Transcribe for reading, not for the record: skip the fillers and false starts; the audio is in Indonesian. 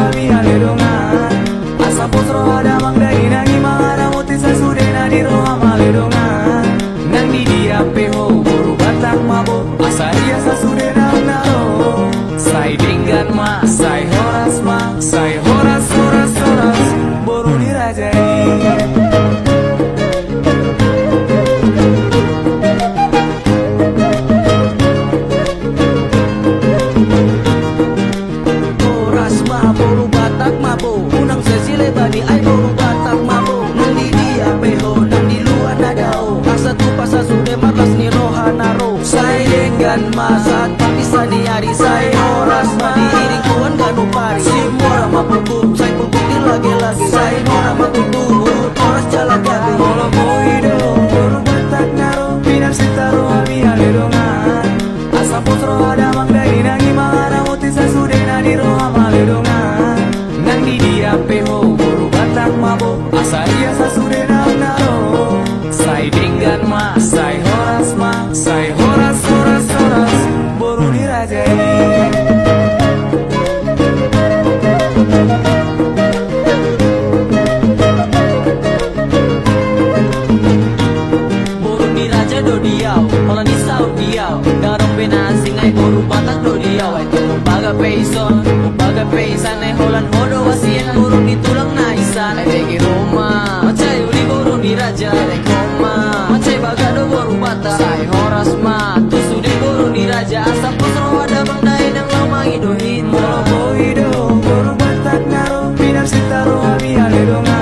abi haledongan asa pusro ada mangdai nangi mangara muti sasudena di roha maledongan nang di dia peho boru batang mabo asa dia sasudena naro sai dinggan ma sai horas horas boru dirajai. Boru batak mabo unang sesile bani ay boru batak mabo nang di dia peho nang di luar nadao asa tu pasa sude marlas ni roha naro sai denggan masat pakisa di hari sai horas ma di iring kuan ganu pari si mora ma pebuk sai pebuk di lagi sai mora ma tubuh horas jalan gabi Bolo boido boru batak naro pinar sitaro abi haledongan asa pusro ada mangdai nangi mangara muti sasudena di roha maledongan nang di dia peho boru batang mabo asa dia sasudena naro sai dinggan ma sai horas boru dirajai. boru ni raja do diau holan di sau diau darong penasing ay boru batak do diau ay tumo baga peison baga peisan ay holan hodo wasien boru ni tulang na isan ay begi roma macay uli boru ni raja ay koma macay baga do boru batak say horas ma tusu di boru ni raja asa pusro ada bangdai nang lamangi dohin Bolo boido boru batak naro pinar sitaro abi haledongan